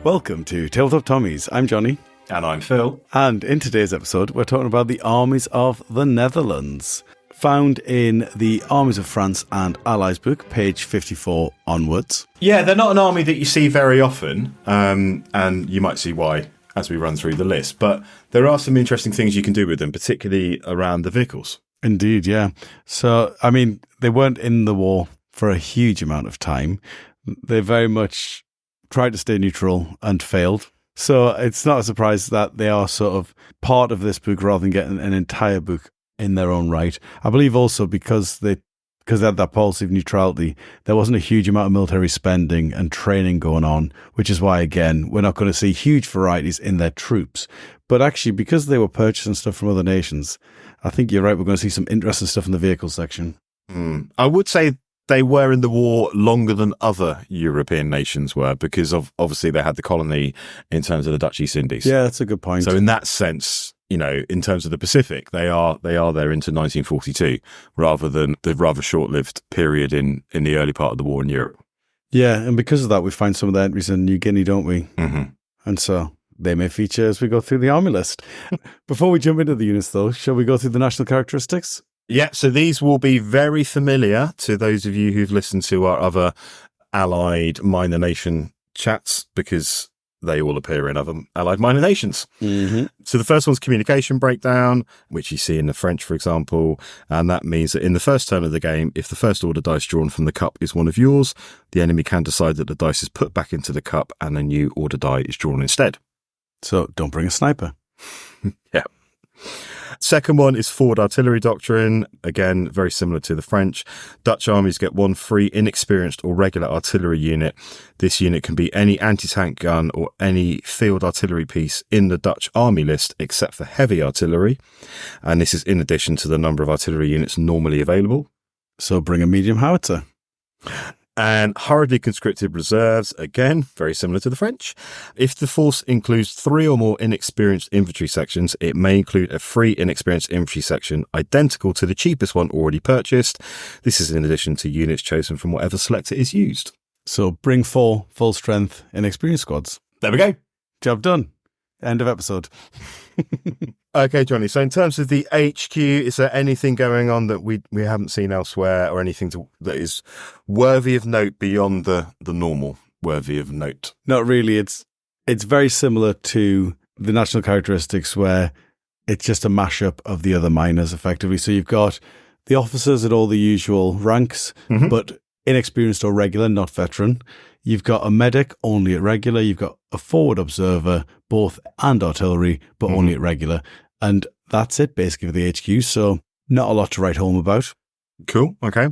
Welcome to Tabletop Tommies. I'm Johnny. And I'm Phil. And in today's episode, we're talking about the armies of the Netherlands, found in the Armies of France and Allies book, page 54 onwards. Yeah, they're not an army that you see very often, and you might see why as we run through the list. But there are some interesting things you can do with them, particularly around the vehicles. Indeed, yeah. So, I mean, they weren't in the war for a huge amount of time. They very much tried to stay neutral and failed. So it's not a surprise that they are sort of part of this book rather than getting an entire book in their own right. I believe also because they had that policy of neutrality, there wasn't a huge amount of military spending and training going on, which is why, again, we're not going to see huge varieties in their troops. But actually, because they were purchasing stuff from other nations, I think you're right, we're going to see some interesting stuff in the vehicle section. I would say they were in the war longer than other European nations were, because obviously they had the colony in terms of the Dutch East Indies. Yeah, that's a good point. So in that sense, you know, in terms of the Pacific, they are there into 1942, rather than the rather short-lived period in the early part of the war in Europe. Yeah, and because of that, we find some of the entries in New Guinea, don't we? Mm-hmm. And so they may feature as we go through the army list. Before we jump into the units, though, shall we go through the national characteristics? Yeah, so these will be very familiar to those of you who've listened to our other Allied minor nation chats, because they all appear in other Allied minor nations. Mm-hmm. So the first one's communication breakdown, which you see in the French, for example. And that means that in the first turn of the game, if the first order dice drawn from the cup is one of yours, the enemy can decide that the dice is put back into the cup and a new order die is drawn instead. So don't bring a sniper. Yeah. Second one is forward artillery doctrine. Again, very similar to the French. Dutch armies get one free inexperienced or regular artillery unit. This unit can be any anti-tank gun or any field artillery piece in the Dutch army list except for heavy artillery. And this is in addition to the number of artillery units normally available. So bring a medium howitzer. And hurriedly conscripted reserves, again, very similar to the French. If the force includes 3 or more inexperienced infantry sections, it may include a free inexperienced infantry section identical to the cheapest one already purchased. This is in addition to units chosen from whatever selector is used. So bring 4 full strength inexperienced squads. There we go. Job done. End of episode. Okay, Johnny. So in terms of the HQ, is there anything going on that we haven't seen elsewhere, or anything that is worthy of note beyond the normal worthy of note? Not really. It's very similar to the national characteristics, where it's just a mashup of the other minors, effectively. So you've got the officers at all the usual ranks, but inexperienced or regular, not veteran. You've got a medic only at regular. You've got a forward observer, both and artillery, but only at regular. And that's it, basically, for the HQ. So not a lot to write home about. Cool. Okay.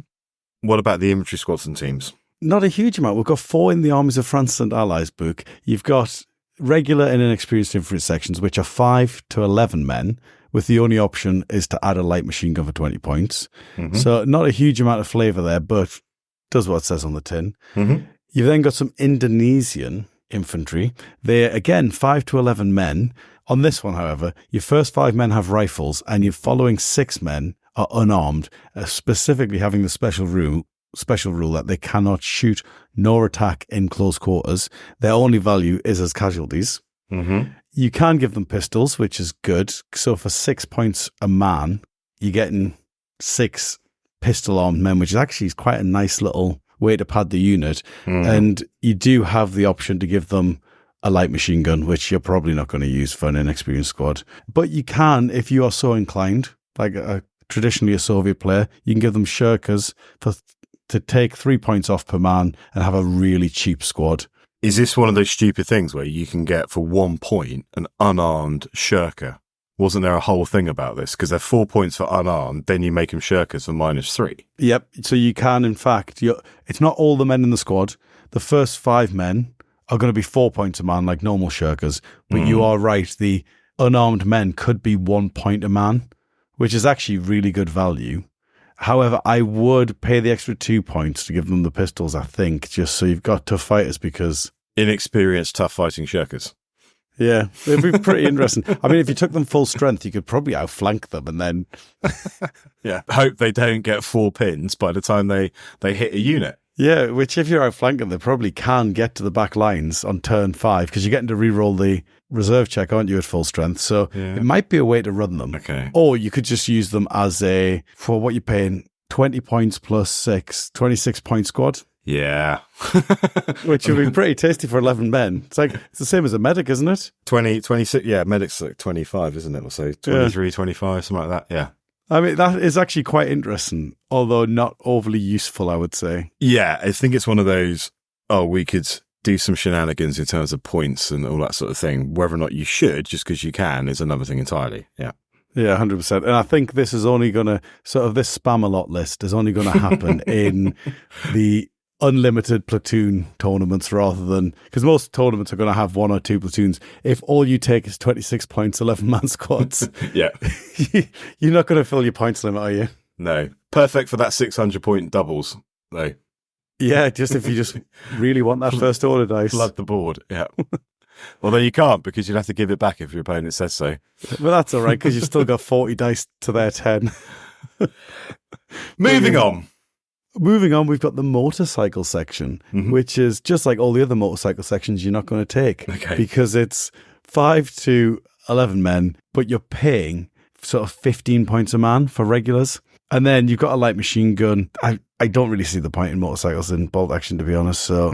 What about the infantry squads and teams? Not a huge amount. We've got 4 in the Armies of France and Allies book. You've got regular and inexperienced infantry sections, which are 5 to 11 men, with the only option is to add a light machine gun for 20 points. So not a huge amount of flavour there, but does what it says on the tin. You've then got some Indonesian infantry. They're, again, 5 to 11 men. On this one, however, your first 5 men have rifles and your following 6 men are unarmed, specifically having the special rule that they cannot shoot nor attack in close quarters. Their only value is as casualties. You can give them pistols, which is good. So for 6 points a man, you're getting 6 pistol-armed men, which is actually quite a nice little way to pad the unit. And you do have the option to give them a light machine gun, which you're probably not going to use for an inexperienced squad. But you can, if you are so inclined, like traditionally a Soviet player, you can give them shirkas to take 3 points off per man and have a really cheap squad. Is this one of those stupid things where you can get for 1 point an unarmed shirka? Wasn't there a whole thing about this? Because they're 4 points for unarmed, then you make them shirkas for -3. Yep. So you can, in fact, it's not all the men in the squad. The first 5 men are going to be 4 points a man, like normal shirkas. But you are right, the unarmed men could be 1 point a man, which is actually really good value. However, I would pay the extra 2 points to give them the pistols, I think, just so you've got tough fighters, because inexperienced, tough fighting shirkas. Yeah, it'd be pretty interesting. I mean, if you took them full strength, you could probably outflank them and then... Yeah, hope they don't get 4 pins by the time they hit a unit. Yeah, which if you're outflanking, they probably can get to the back lines on turn 5 because you're getting to re-roll the reserve check, aren't you, at full strength? So it might be a way to run them. Okay. Or you could just use them as for what you're paying, 20 points plus 6, 26 point squad. Yeah. Which would be pretty tasty for 11 men. It's the same as a medic, isn't it? 26, yeah, medic's like 25, isn't it? Or so 23, 25, something like that, yeah. I mean, that is actually quite interesting, although not overly useful, I would say. Yeah, I think it's one of those, we could do some shenanigans in terms of points and all that sort of thing. Whether or not you should, just because you can, is another thing entirely, yeah. Yeah, 100%. And I think this is only going to, this spam-a-lot list is only going to happen in the unlimited platoon tournaments rather than, because most tournaments are going to have 1 or 2 platoons. If all you take is 26 points, 11-man squads, yeah, you're not going to fill your points limit, are you? No. Perfect for that 600-point doubles, though. Yeah, just if you just really want that first order dice. Flood the board, yeah. Although you can't, because you'd have to give it back if your opponent says so. Well, that's all right, because you've still got 40 dice to their 10. Moving on, we've got the motorcycle section, which is just like all the other motorcycle sections you're not going to take. Okay. Because it's 5 to 11 men, but you're paying sort of 15 points a man for regulars. And then you've got a light machine gun. I don't really see the point in motorcycles in bolt action, to be honest, so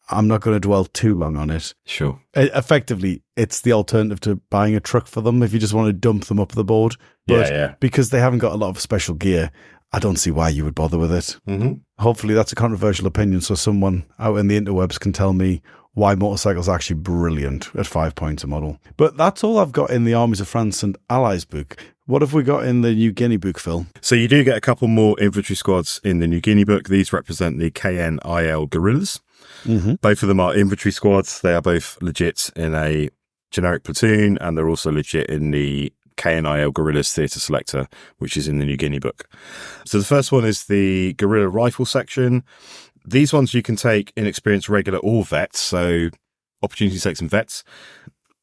I'm not going to dwell too long on it. Sure. Effectively, it's the alternative to buying a truck for them if you just want to dump them up the board. But because they haven't got a lot of special gear, I don't see why you would bother with it. Mm-hmm. Hopefully that's a controversial opinion, so someone out in the interwebs can tell me why motorcycles are actually brilliant at 5 points a model. But that's all I've got in the Armies of France and Allies book. What have we got in the New Guinea book, Phil? So you do get a couple more infantry squads in the New Guinea book. These represent the KNIL guerrillas. Mm-hmm. Both of them are infantry squads. They are both legit in a generic platoon, and they're also legit in the KNIL Guerrillas Theatre Selector, which is in the New Guinea book. So the first one is the guerrilla rifle section. These ones you can take inexperienced regular or vets, so opportunity to take some vets.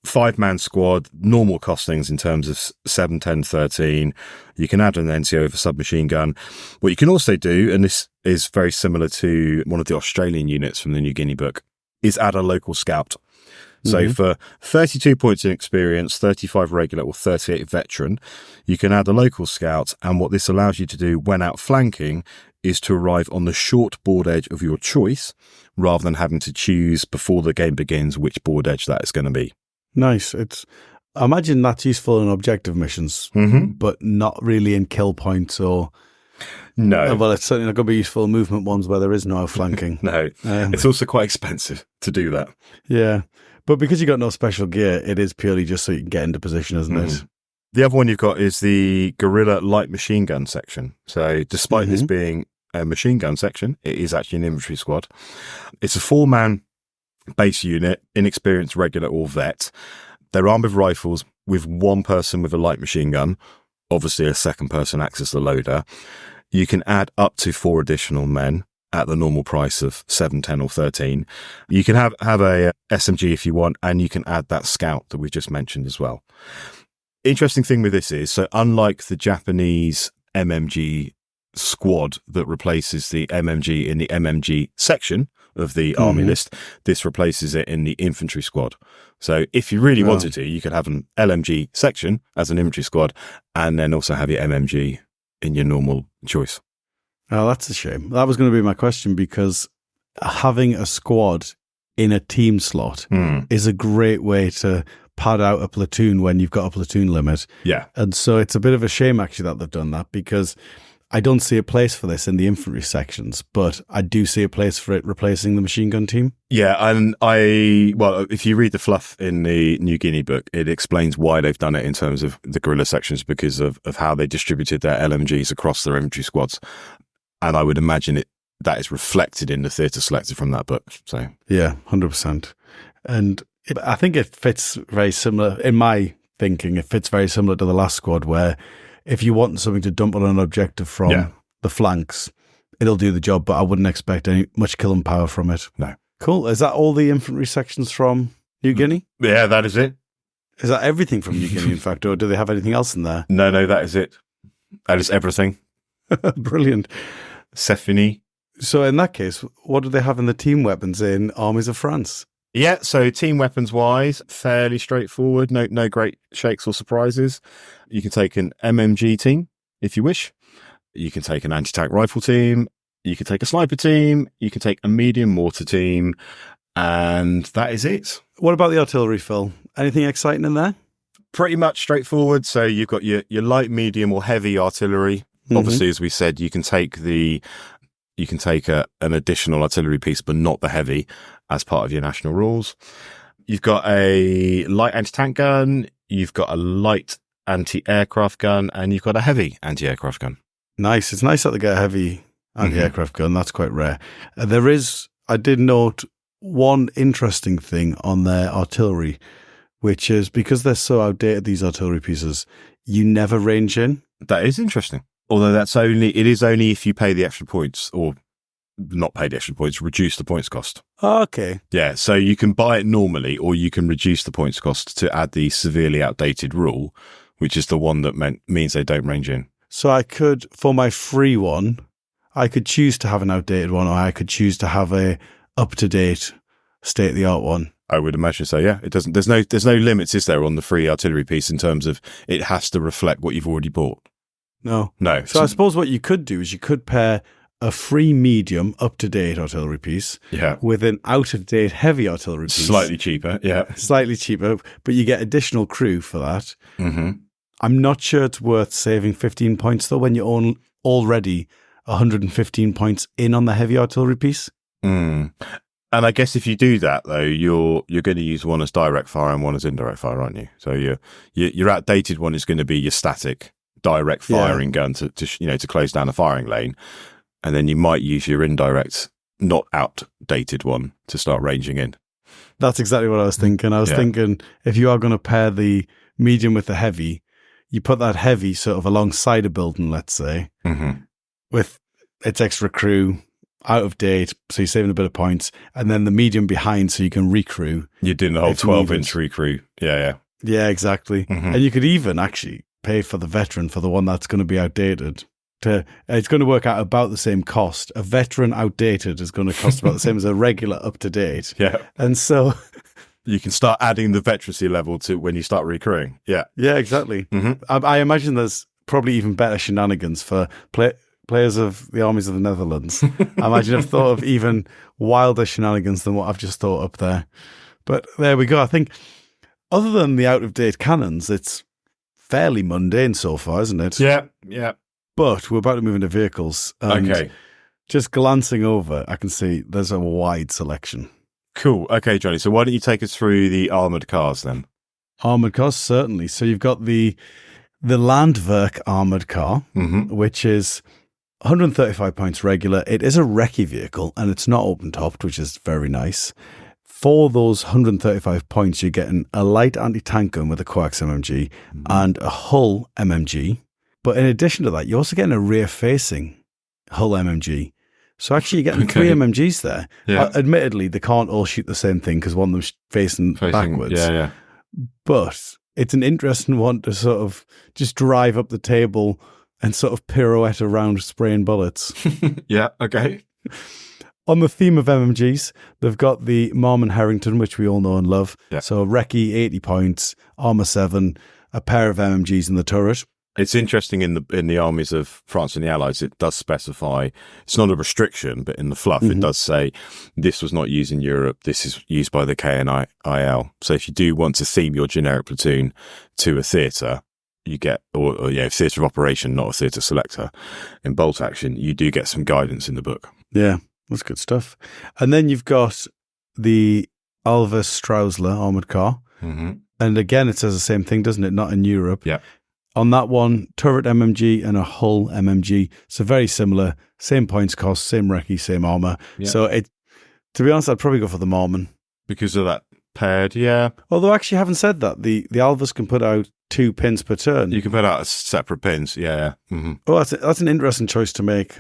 5-man squad, normal costings in terms of 7, 10, 13. You can add an NCO for submachine gun. What you can also do, and this is very similar to one of the Australian units from the New Guinea book, is add a local scout. So for 32 points in experience, 35 regular or 38 veteran, you can add a local scout. And what this allows you to do when outflanking is to arrive on the short board edge of your choice rather than having to choose before the game begins which board edge that is going to be. Nice. I imagine that's useful in objective missions, but not really in kill points or... No. Well, it's certainly not going to be useful in movement ones where there is no outflanking. No. It's also quite expensive to do that. Yeah. But because you've got no special gear, it is purely just so you can get into position, isn't it? The other one you've got is the guerrilla light machine gun section. So despite this being a machine gun section, it is actually an infantry squad. It's a 4-man base unit, inexperienced regular or vet. They're armed with rifles with 1 person with a light machine gun. Obviously, a second person acts as the loader. You can add up to 4 additional men at the normal price of 7, 10 or 13. You can have a SMG if you want, and you can add that scout that we've just mentioned as well. Interesting thing with this is, so unlike the Japanese MMG squad that replaces the MMG in the MMG section of the army list, this replaces it in the infantry squad. So if you really wanted to, you could have an LMG section as an infantry squad and then also have your MMG in your normal choice. Oh, that's a shame. That was going to be my question, because having a squad in a team slot is a great way to pad out a platoon when you've got a platoon limit. Yeah. And so it's a bit of a shame, actually, that they've done that, because I don't see a place for this in the infantry sections, but I do see a place for it replacing the machine gun team. Yeah, and if you read the fluff in the New Guinea book, it explains why they've done it in terms of the guerrilla sections, because of how they distributed their LMGs across their infantry squads. And I would imagine that is reflected in the theatre selected from that book. So yeah, 100%. And I think it fits very similar, in my thinking, it fits very similar to the last squad, where if you want something to dump on an objective from the flanks, it'll do the job, but I wouldn't expect much killing power from it. No. Cool. Is that all the infantry sections from New Guinea? Yeah, that is it. Is that everything from New Guinea, in fact, or do they have anything else in there? No, that is it. That is everything. Brilliant. C'est fini. So in that case, what do they have in the team weapons in Armies of France? Yeah, so team weapons wise, fairly straightforward. No great shakes or surprises. You can take an MMG team if you wish. You can take an anti-tank rifle team. You can take a sniper team. You can take a medium mortar team. And that is it. What about the artillery, Phil? Anything exciting in there? Pretty much straightforward. So you've got your light, medium or heavy artillery. Obviously, as we said, you can take an additional artillery piece, but not the heavy as part of your national rules. You've got a light anti-tank gun. You've got a light anti-aircraft gun, and you've got a heavy anti-aircraft gun. Nice. It's nice that they get a heavy anti-aircraft gun. That's quite rare. I did note one interesting thing on their artillery, which is because they're so outdated, these artillery pieces, you never range in. That is interesting. Although it is only if you pay the extra points, or not pay the extra points, reduce the points cost. Oh, okay. Yeah, so you can buy it normally, or you can reduce the points cost to add the severely outdated rule, which is the one that means they don't range in. So I could, for my free one, I could choose to have an outdated one, or I could choose to have a up-to-date, state-of-the-art one. I would imagine so. Yeah, it doesn't. There's no limits, is there, on the free artillery piece in terms of it has to reflect what you've already bought. No. No. So I suppose what you could do is you could pair a free medium up-to-date artillery piece with an out-of-date heavy artillery piece. Slightly cheaper, yeah. Slightly cheaper, but you get additional crew for that. Mm-hmm. I'm not sure it's worth saving 15 points, though, when you're already 115 points in on the heavy artillery piece. Mm. And I guess if you do that, though, you're going to use one as direct fire and one as indirect fire, aren't you? So your outdated one is going to be your static direct firing gun to close down a firing lane. And then you might use your indirect, not outdated one to start ranging in. That's exactly what I was thinking. I was thinking if you are going to pair the medium with the heavy, you put that heavy sort of alongside a building, let's say, with its extra crew, out of date, so you're saving a bit of points, and then the medium behind so you can recrew. You're doing the whole 12-inch recrew. Yeah. Yeah, exactly. And you could even actually pay for the veteran for the one that's going to be outdated. It's going to work out about the same cost. A veteran outdated is going to cost about the same as a regular up-to-date. Yeah. And so you can start adding the veterancy level to when you start recruiting. Yeah. Yeah, exactly. I imagine there's probably even better shenanigans for players of the Armies of the Netherlands. I imagine I've thought of even wilder shenanigans than what I've just thought up there. But there we go. I think other than the out-of-date cannons, it's fairly mundane so far, isn't it? Yeah. But we're about to move into vehicles. Okay. Just glancing over, I can see there's a wide selection. Cool. Okay, Johnny. So why don't you take us through the armoured cars then? Armoured cars, certainly. So you've got the Landwerk armoured car, which is 135 points regular. It is a recce vehicle, and it's not open-topped, which is very nice. For those 135 points, you're getting a light anti-tank gun with a coax MMG and a hull MMG. But in addition to that, you're also getting a rear-facing hull MMG. So actually, you're getting 3 MMGs there. Yeah. Admittedly, they can't all shoot the same thing because one of them's facing backwards. Yeah. But it's an interesting one to sort of just drive up the table and sort of pirouette around spraying bullets. Yeah, okay. On the theme of MMGs, they've got the Marmon Harrington, which we all know and love. Yeah. So recce, 80 points, armour 7, a pair of MMGs in the turret. It's interesting in the armies of France and the Allies, it does specify, it's not a restriction, but in the fluff, it does say this was not used in Europe. This is used by the KNIL. So if you do want to theme your generic platoon to a theatre, you get, or theatre of operation, not a theatre selector in bolt action, you do get some guidance in the book. Yeah, that's good stuff. And then you've got the Alvis Strausler armoured car. And again, it says the same thing, doesn't it? Not in Europe. Yeah. On that one, turret MMG and a hull MMG. So very similar, same points cost, same recce, same armour. Yeah. So to be honest, I'd probably go for the Marmon. Because of that paired, yeah. Although actually, having said that, the Alvis can put out 2 pins per turn. You can put out separate pins, yeah. Oh, that's an interesting choice to make.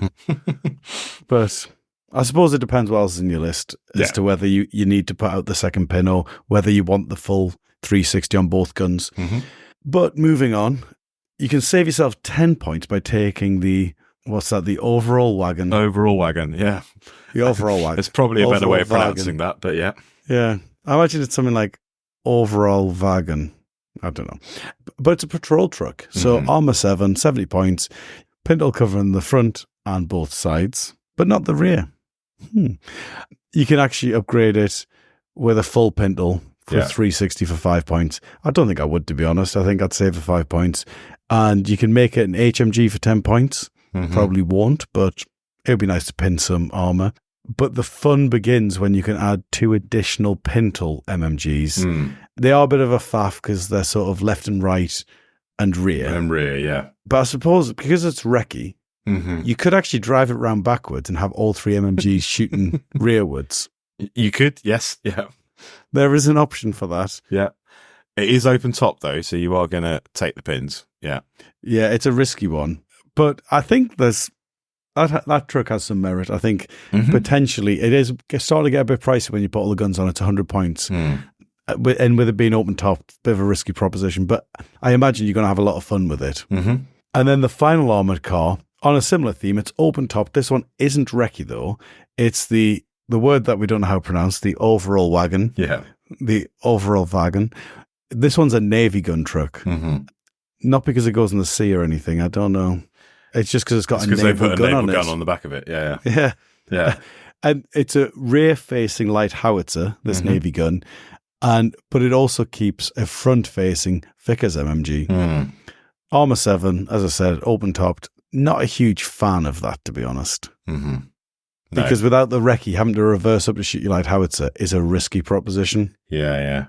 But I suppose it depends what else is in your list as to whether you need to put out the second pin or whether you want the full 360 on both guns. But moving on, you can save yourself 10 points by taking the What's that? The overall wagon. Overall wagon, yeah. The overall wagon. There's probably a better way of Overall pronouncing that, but yeah. Yeah. I imagine it's something like overall wagon. I don't know. But it's a patrol truck. So Armour 7, 70 points. Pintle covering the front and both sides, but not the rear. You can actually upgrade it with a full pintle for 360 for 5 points. I don't think I would, to be honest. I think I'd save the 5 points. And you can make it an HMG for 10 points. Probably won't, but it would be nice to pin some armour. But the fun begins when you can add 2 additional pintle MMGs. They are a bit of a faff because they're sort of left and right and rear. And rear, yeah. But I suppose because it's recce, you could actually drive it round backwards and have all 3 MMGs shooting rearwards. You could, yes, yeah. There is an option for that. Yeah. It is open top, though, so you are going to take the pins. Yeah. Yeah, it's a risky one. But I think that truck has some merit. I think potentially it is starting to get a bit pricey when you put all the guns on. It's 100 points. And with it being open top, a bit of a risky proposition. But I imagine you're going to have a lot of fun with it. And then the final armoured car, on a similar theme, it's open top. This one isn't recce, though. It's the word that we don't know how to pronounce, the overall wagon. Yeah. The overall wagon. This one's a Navy gun truck. Not because it goes in the sea or anything. I don't know. It's just because it's got a naval gun on it. Gun on the back of it. Yeah. Yeah. Yeah. And it's a rear-facing light howitzer, this Navy gun, but it also keeps a front-facing Vickers MMG. Armour 7, as I said, open-topped. Not a huge fan of that, to be honest. No. Because without the recce, having to reverse up to shoot your light howitzer is a risky proposition. Yeah, yeah.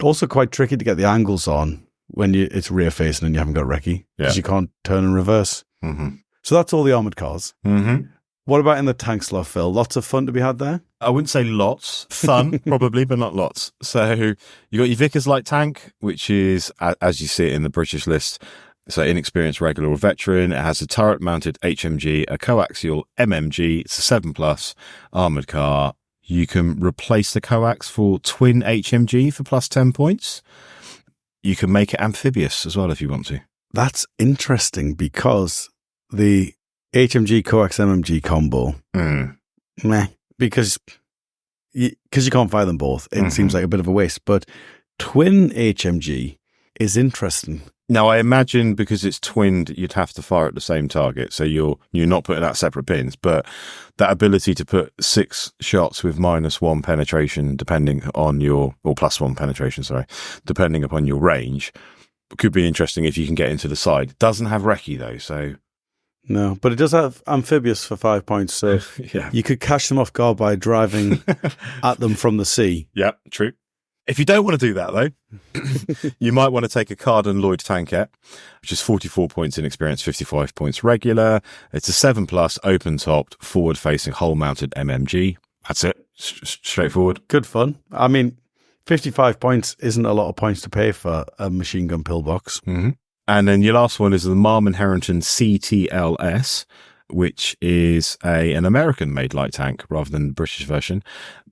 Also quite tricky to get the angles on when it's rear-facing and you haven't got recce, because you can't turn and reverse. So that's all the armoured cars. What about in the tank slot, Phil? Lots of fun to be had there? I wouldn't say lots. Fun, probably, but not lots. So you got your Vickers light tank, which is, as you see it in the British list, so inexperienced, regular or veteran. It has a turret-mounted HMG, a coaxial MMG. It's a 7+ armoured car. You can replace the coax for twin HMG for plus 10 points. You can make it amphibious as well if you want to. That's interesting because the HMG coax MMG combo, meh, because you can't fire them both. It seems like a bit of a waste. But twin HMG is interesting. Now, I imagine because it's twinned, you'd have to fire at the same target. So you're not putting out separate pins, but that ability to put 6 shots with -1 penetration, depending on or +1 penetration, sorry, depending upon your range, could be interesting if you can get into the side. Doesn't have recce though, so. No, but it does have amphibious for 5 points, so you could catch them off guard by driving at them from the sea. Yeah, true. If you don't want to do that, though, you might want to take a Carden Lloyd tankette, which is 44 points in experience, 55 points regular. It's a 7+ open-topped, forward-facing, hull-mounted MMG. That's it. Straightforward. Good fun. I mean, 55 points isn't a lot of points to pay for a machine gun pillbox. And then your last one is the Marmon Harrington CTLS, which is an American-made light tank rather than the British version.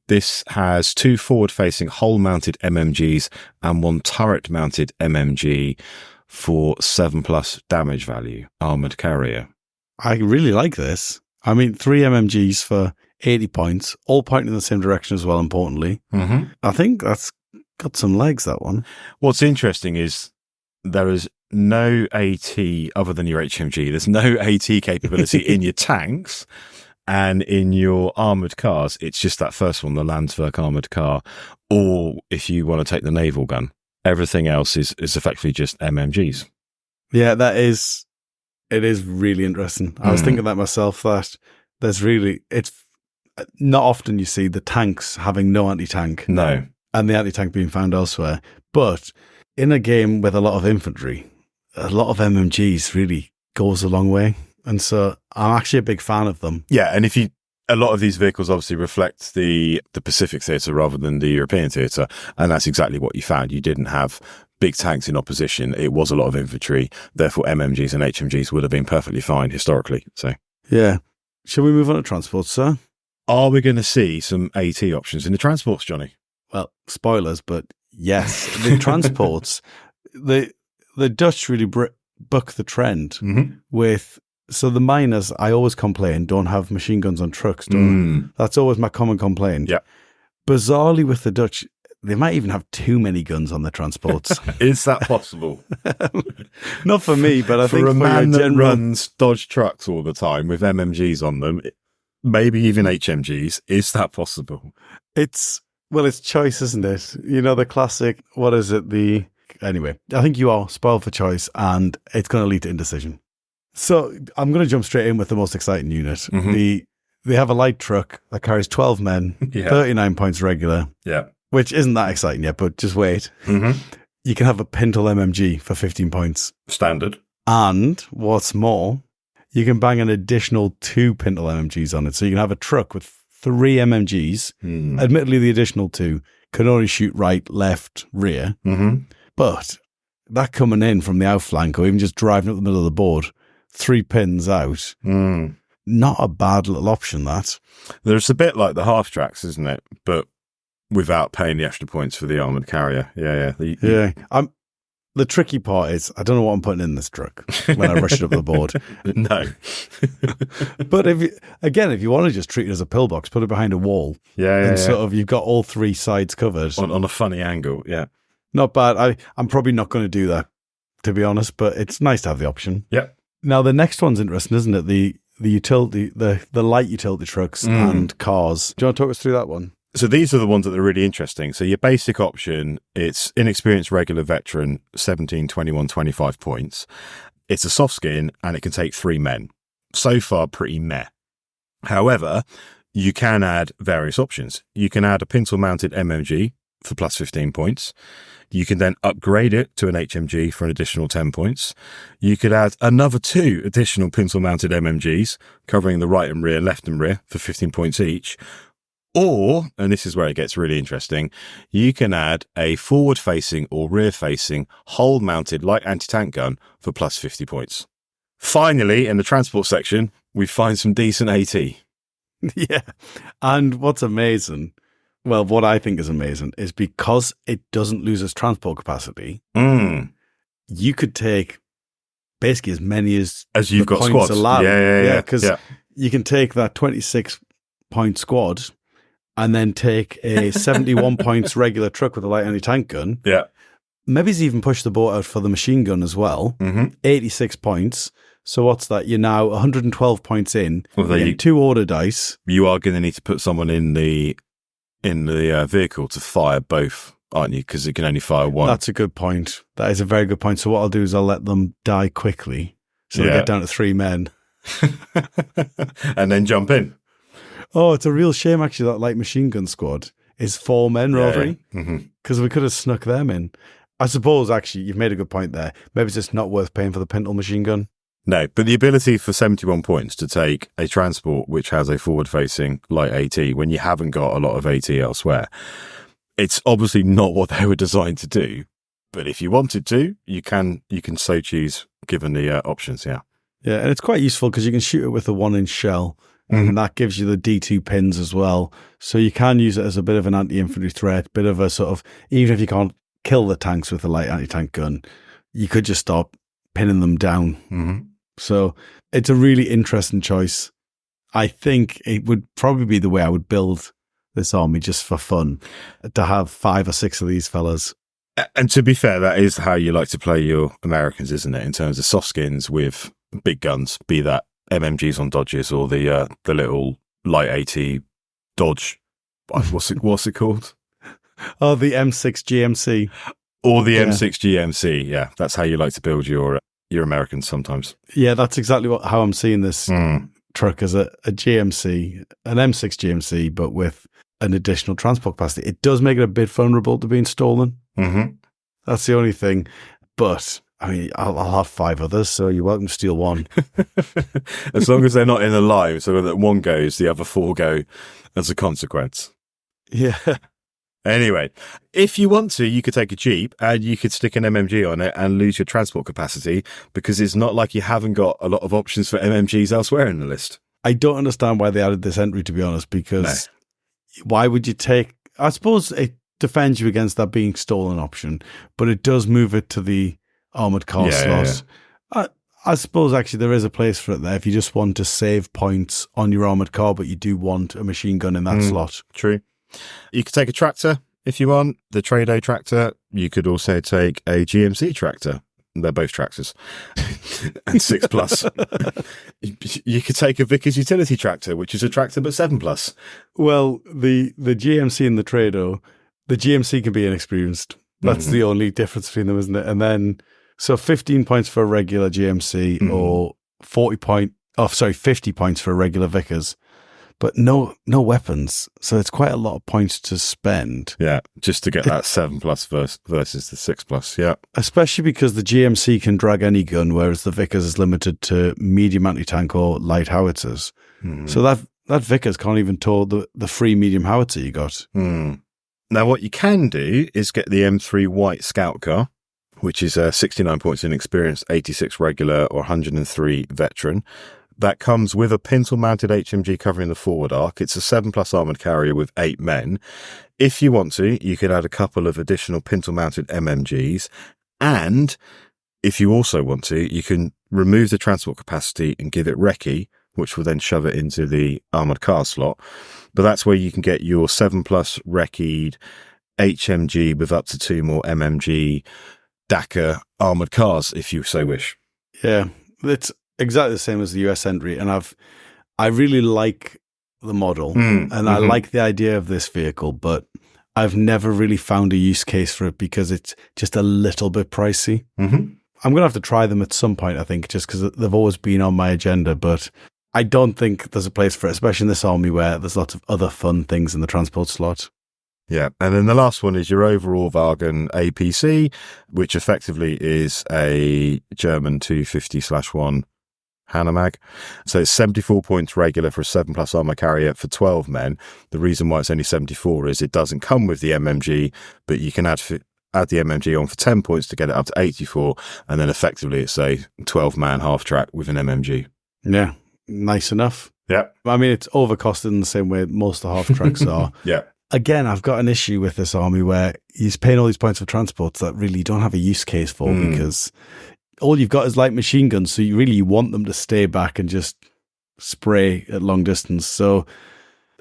This has 2 forward-facing hull-mounted MMGs and 1 turret-mounted MMG for 7+ damage value, armoured carrier. I really like this. I mean, 3 MMGs for 80 points, all pointing in the same direction as well, importantly. I think that's got some legs, that one. What's interesting is there is no AT other than your HMG. There's no AT capability in your tanks. And in your armoured cars, it's just that first one, the Landsverk armoured car. Or if you want to take the naval gun, everything else is effectively just MMGs. Yeah, it is really interesting. I was thinking that myself, that it's not often you see the tanks having no anti-tank. No. And the anti-tank being found elsewhere. But in a game with a lot of infantry, a lot of MMGs really goes a long way. And so I'm actually a big fan of them. Yeah, and a lot of these vehicles obviously reflect the Pacific theatre rather than the European theatre, and that's exactly what you found. You didn't have big tanks in opposition. It was a lot of infantry. Therefore, MMGs and HMGs would have been perfectly fine historically. So, yeah. Shall we move on to transports, sir? Are we going to see some AT options in the transports, Johnny? Well, spoilers, but yes. The transports, the Dutch really buck the trend with So the miners, I always complain, don't have machine guns on trucks. That's always my common complaint. Yeah. Bizarrely with the Dutch, they might even have too many guns on their transports. Is that possible? Not for me, but I think for a man that general... runs Dodge trucks all the time with MMGs on them, maybe even HMGs, is that possible? It's choice, isn't it? You know, the classic, what is it? Anyway, I think you are spoiled for choice, and it's going to lead to indecision. So I'm going to jump straight in with the most exciting unit. Mm-hmm. They have a light truck that carries 12 men, 39 points regular. Yeah. Which isn't that exciting yet, but just wait. Mm-hmm. You can have a Pintle MMG for 15 points. Standard. And what's more, you can bang an additional 2 Pintle MMGs on it. So you can have a truck with 3 MMGs. Admittedly, the additional 2 can only shoot right, left, rear. Mm-hmm. But that coming in from the outflank or even just driving up the middle of the board, 3 pins out, not a bad little option, that. There's a bit like the half tracks, isn't it? But without paying the extra points for the armoured carrier. Yeah. The tricky part is I don't know what I'm putting in this truck when I rush it up the board. No. But if you want to just treat it as a pillbox, put it behind a wall. And sort of you've got all 3 sides covered. On a funny angle, yeah. Not bad. I'm probably not going to do that, to be honest, but it's nice to have the option. Yeah. Now, the next one's interesting, isn't it? The utility, the light utility trucks and cars. Do you want to talk us through that one? So these are the ones that are really interesting. So your basic option, it's inexperienced regular veteran, 17, 21, 25 points. It's a soft skin and it can take 3 men. So far, pretty meh. However, you can add various options. You can add a pintle mounted MMG for plus 15 points. You can then upgrade it to an HMG for an additional 10 points. You could add another 2 additional pintle mounted MMGs covering the right and rear, left and rear for 15 points each. Or, and this is where it gets really interesting, you can add a forward-facing or rear-facing hold-mounted light anti-tank gun for plus 50 points. Finally, in the transport section, we find some decent AT. Yeah. And what's amazing, well, what I think is amazing, is because it doesn't lose its transport capacity, you could take basically as many as you've got points squads. allowed. Yeah. Because you can take that 26-point squad and then take a 71 points regular truck with a light anti-tank gun. Yeah. Maybe he's even pushed the boat out for the machine gun as well. 86 points. So what's that? You're now 112 points in. Well, you get 2 order dice. You are going to need to put someone in the vehicle to fire both, aren't you? Because it can only fire one. That's a good point. That is a very good point. So what I'll do is I'll let them die quickly. So they get down to 3 men. And then jump in. Oh, it's a real shame, actually, that light machine gun squad is 4 men, Rodri. Because we could have snuck them in. I suppose, actually, you've made a good point there. Maybe it's just not worth paying for the Pintle machine gun. No, but the ability for 71 points to take a transport which has a forward-facing light AT when you haven't got a lot of AT elsewhere, it's obviously not what they were designed to do. But if you wanted to, you can so choose, given the options, yeah. Yeah, and it's quite useful because you can shoot it with a 1-inch shell. And that gives you the D2 pins as well. So you can use it as a bit of an anti-infantry threat, bit of a sort of, even if you can't kill the tanks with a light anti-tank gun, you could just stop pinning them down. So it's a really interesting choice. I think it would probably be the way I would build this army just for fun, to have 5 or 6 of these fellas. And to be fair, that is how you like to play your Americans, isn't it? In terms of soft skins with big guns, be that MMGs on Dodges or the little light AT Dodge. What's it called? Oh, the M6 GMC. Or the M6 GMC. Yeah, that's how you like to build your Americans sometimes. Yeah, that's exactly how I'm seeing this truck, as a GMC, an M6 GMC, but with an additional transport capacity. It does make it a bit vulnerable to being stolen. That's the only thing. But I mean, I'll have 5 others, so you're welcome to steal 1. As long as they're not in a line, so that one goes, the other 4 go as a consequence. Yeah. Anyway, if you want to, you could take a Jeep and you could stick an MMG on it and lose your transport capacity, because it's not like you haven't got a lot of options for MMGs elsewhere in the list. I don't understand why they added this entry, to be honest, because why would you take... I suppose it defends you against that being stolen option, but it does move it to the armoured car slot. I suppose actually there is a place for it there if you just want to save points on your armoured car, but you do want a machine gun in that slot. True. You could take a tractor if you want, the Trade A tractor. You could also take a GMC tractor. They're both tractors. And 6 plus. You could take a Vickers utility tractor, which is a tractor but 7 plus. Well, the GMC and the Trado, the GMC can be inexperienced. That's the only difference between them, isn't it? And then, so 15 points for a regular GMC or 50 points for a regular Vickers. But no weapons, so it's quite a lot of points to spend. Yeah, just to get that 7 plus versus the 6 plus, yeah. Especially because the GMC can drag any gun, whereas the Vickers is limited to medium anti-tank or light howitzers. So that Vickers can't even tow the free medium howitzer you got. Now, what you can do is get the M3 White Scout car, which is 69 points in experience, 86 regular or 103 veteran. That comes with a pintle-mounted HMG covering the forward arc. It's a 7 plus armoured carrier with 8 men. If you want to, you can add a couple of additional pintle-mounted MMGs. And if you also want to, you can remove the transport capacity and give it recce, which will then shove it into the armoured car slot. But that's where you can get your 7 plus recce'd HMG with up to 2 more MMG Dakar armoured cars, if you so wish. Yeah, it's exactly the same as the US entry, and I really like the model and I like the idea of this vehicle, but I've never really found a use case for it because it's just a little bit pricey. I'm going to have to try them at some point, I think, just because they've always been on my agenda, but I don't think there's a place for it, especially in this army where there's lots of other fun things in the transport slot. Yeah, and then the last one is your overall Wagen APC, which effectively is a German 250/1 Hanomag. So it's 74 points regular for a 7 plus armor carrier for 12 men. The reason why it's only 74 is it doesn't come with the MMG, but you can add the MMG on for 10 points to get it up to 84, and then effectively it's a 12-man half-track with an MMG. Yeah, nice enough. Yeah. I mean, it's overcosted in the same way most of the half-tracks are. Yeah. Again, I've got an issue with this army where he's paying all these points for transports that really don't have a use case for because all you've got is light machine guns, so you want them to stay back and just spray at long distance. So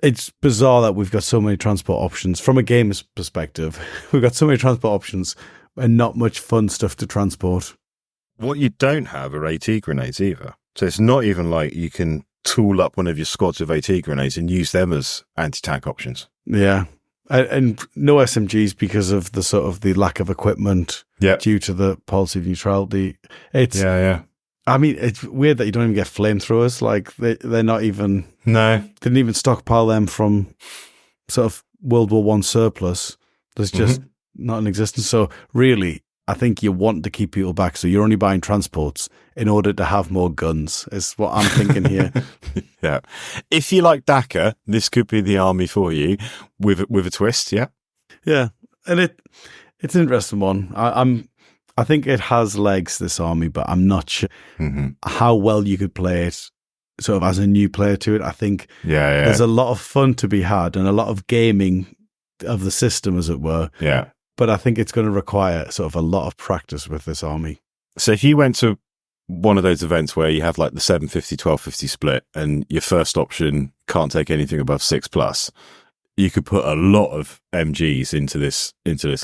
it's bizarre that we've got so many transport options. From a gamer's perspective, we've got so many transport options and not much fun stuff to transport. What you don't have are AT grenades either. So it's not even like you can tool up one of your squads of AT grenades and use them as anti-tank options. Yeah. And no SMGs because of the sort of the lack of equipment due to the policy of neutrality. It's I mean, it's weird that you don't even get flamethrowers. Like they're not even didn't even stockpile them from sort of World War I surplus. There's just not in existence. So really, I think you want to keep people back. So you're only buying transports in order to have more guns, is what I'm thinking here. Yeah. If you like Dakar, this could be the army for you with a twist. Yeah. Yeah. And it's an interesting one. I think it has legs, this army, but I'm not sure how well you could play it sort of as a new player to it. I think there's a lot of fun to be had and a lot of gaming of the system, as it were. Yeah. But I think it's going to require sort of a lot of practice with this army. So if you went to one of those events where you have like the 750, 1250 split and your first option can't take anything above 6 plus, you could put a lot of MGs into this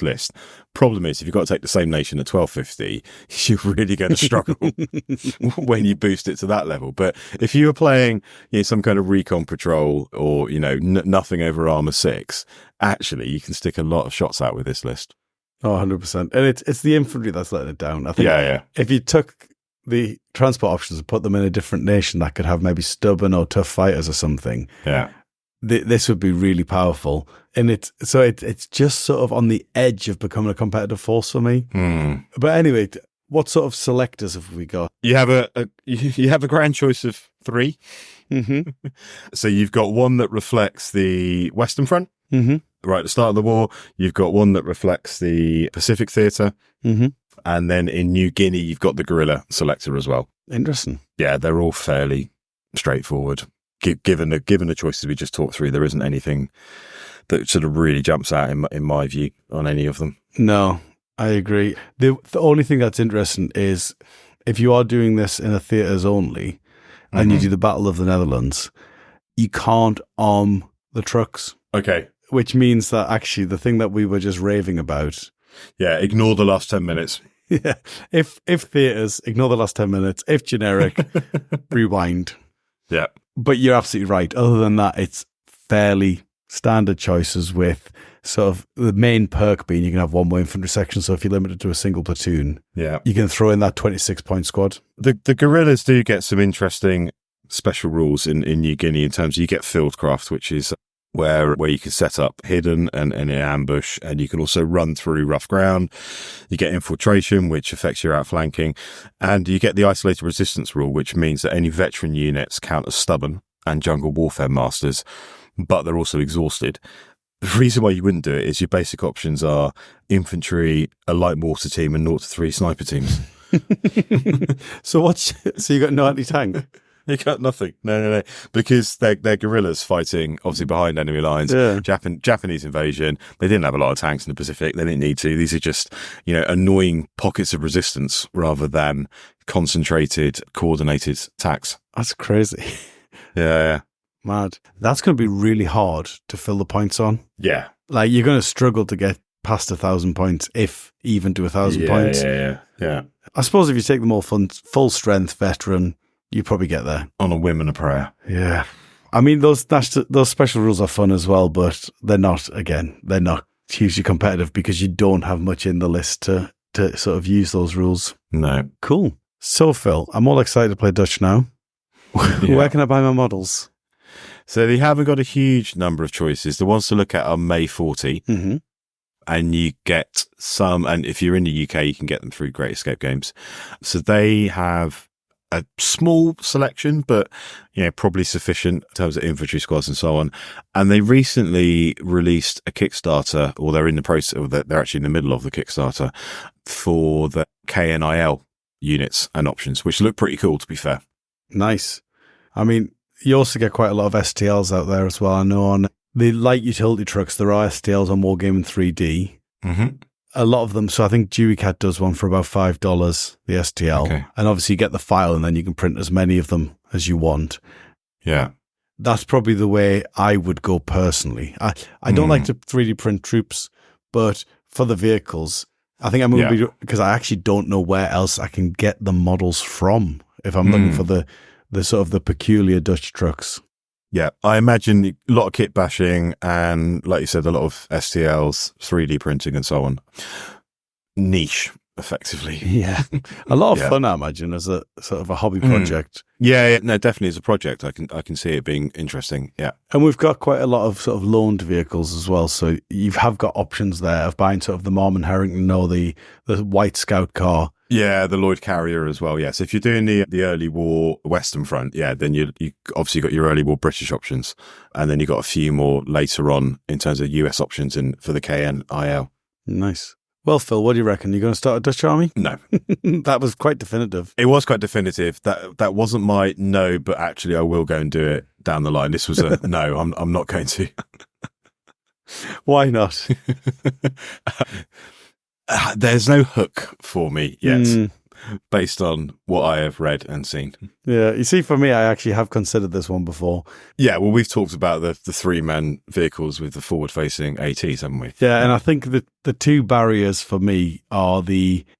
list. Problem is, if you've got to take the same nation at 1250, you're really going to struggle when you boost it to that level. But if you were playing some kind of recon patrol or nothing over armor 6, actually you can stick a lot of shots out with this list. Oh, 100%. And it's the infantry that's letting it down. I think if you took the transport options and put them in a different nation that could have maybe stubborn or tough fighters or something, this would be really powerful. And it's just sort of on the edge of becoming a competitive force for me. But anyway, what sort of selectors have we got? You have a grand choice of 3. So you've got one that reflects the Western Front. Right at the start of the war. You've got one that reflects the Pacific Theatre. And then in New Guinea, you've got the guerrilla selector as well. Interesting. Yeah, they're all fairly straightforward. Given the choices we just talked through, there isn't anything that sort of really jumps out in my view on any of them. No, I agree. The only thing that's interesting is if you are doing this in a theatres only and you do the Battle of the Netherlands, you can't arm the trucks. Okay. Which means that actually the thing that we were just raving about. Yeah, ignore the last 10 minutes. Yeah. If theatres, ignore the last 10 minutes. If generic, rewind. Yeah. But you're absolutely right. Other than that, it's fairly standard choices with sort of the main perk being you can have one more infantry section. So if you're limited to a single platoon, you can throw in that 26-point squad. The guerrillas do get some interesting special rules in New Guinea in terms of you get fieldcraft, which is where you can set up hidden and in ambush, and you can also run through rough ground. You get infiltration, which affects your outflanking, and you get the isolated resistance rule, which means that any veteran units count as stubborn and jungle warfare masters, but they're also exhausted. The reason why you wouldn't do it is your basic options are infantry, a light mortar team, and 0 to 3 sniper teams. So you got no anti-tank? You got nothing. No. Because they're guerrillas fighting, obviously, behind enemy lines. Yeah. Japanese invasion. They didn't have a lot of tanks in the Pacific. They didn't need to. These are just, annoying pockets of resistance rather than concentrated, coordinated attacks. That's crazy. Yeah. Mad. That's going to be really hard to fill the points on. Yeah. Like, you're going to struggle to get past 1,000 points, if even to 1,000 points. Yeah. I suppose if you take them all full strength veteran, you probably get there. On a whim and a prayer. Yeah. I mean, those special rules are fun as well, but they're not hugely competitive because you don't have much in the list to sort of use those rules. No. Cool. So, Phil, I'm all excited to play Dutch now. Yeah. Where can I buy my models? So they haven't got a huge number of choices. The ones to look at are May 40. Mm-hmm. And you get some, and if you're in the UK, you can get them through Great Escape Games. So they have a small selection, but probably sufficient in terms of infantry squads and so on. And they recently released a Kickstarter, or they're in the process, or they're actually in the middle of the Kickstarter for the KNIL units and options, which look pretty cool, to be fair. Nice. I mean, you also get quite a lot of STLs out there as well. I know on the light utility trucks, there are STLs on Wargaming 3D. Mm-hmm. A lot of them. So I think Dewey Cat does one for about $5, the STL. Okay. And obviously you get the file and then you can print as many of them as you want. Yeah. That's probably the way I would go personally. I don't like to 3D print troops, but for the vehicles, I think I'm going to be, because I actually don't know where else I can get the models from if I'm looking for the sort of the peculiar Dutch trucks. Yeah, I imagine a lot of kit bashing and, like you said, a lot of STLs, 3D printing and so on. Niche, effectively. Yeah. A lot of fun, I imagine, as a sort of a hobby project. Yeah, no, definitely as a project. I can see it being interesting, yeah. And we've got quite a lot of sort of loaned vehicles as well, so you have got options there of buying sort of the Marmon Harrington or the White Scout car. Yeah, the Lloyd Carrier as well, yes. If you're doing the early war Western Front, then you obviously got your early war British options, and then you got a few more later on in terms of US options for the KNIL. Nice. Well, Phil, what do you reckon? You going to start a Dutch army? No. That was quite definitive. It was quite definitive. That wasn't my no, but actually I will go and do it down the line. This was a no, I'm not going to. Why not? There's no hook for me yet, based on what I have read and seen. Yeah, you see, for me, I actually have considered this one before. Yeah, well, we've talked about the 3-man vehicles with the forward-facing ATs, haven't we? Yeah, and I think that the two barriers for me are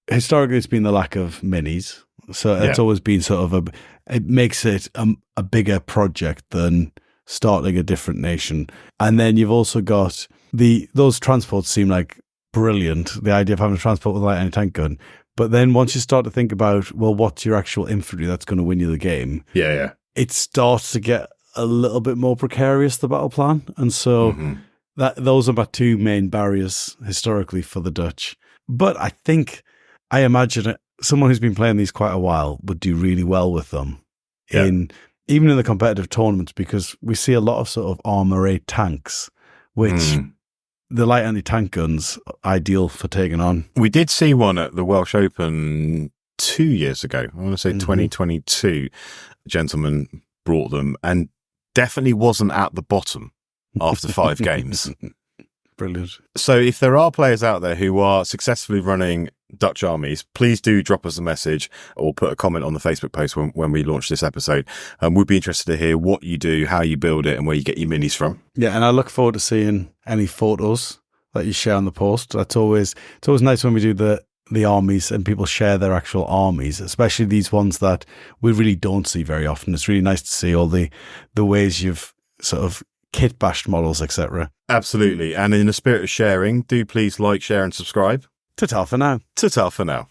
historically it's been the lack of minis. So it's always been sort of it makes it a bigger project than starting a different nation. And then you've also got those transports seem like brilliant, the idea of having a transport with a light anti-tank gun. But then once you start to think about, well, what's your actual infantry that's going to win you the game? Yeah. It starts to get a little bit more precarious, the battle plan. And so those are my two main barriers historically for the Dutch. But I imagine someone who's been playing these quite a while would do really well with them even in the competitive tournaments, because we see a lot of sort of armor 8 tanks, which the light anti-tank guns ideal for taking on. We did see one at the Welsh Open 2 years ago. I want to say 2022. A gentleman brought them and definitely wasn't at the bottom after 5 games. Brilliant. So if there are players out there who are successfully running Dutch Armies, please do drop us a message or put a comment on the Facebook post when we launch this episode. We'd be interested to hear what you do, how you build it, and where you get your minis from. Yeah, and I look forward to seeing any photos that you share on the post. It's always nice when we do the armies and people share their actual armies, especially these ones that we really don't see very often. It's really nice to see all the ways you've sort of kit bashed models, etc. Absolutely. And in the spirit of sharing, do please like, share, and subscribe. Ta-ta for now. Ta-ta for now.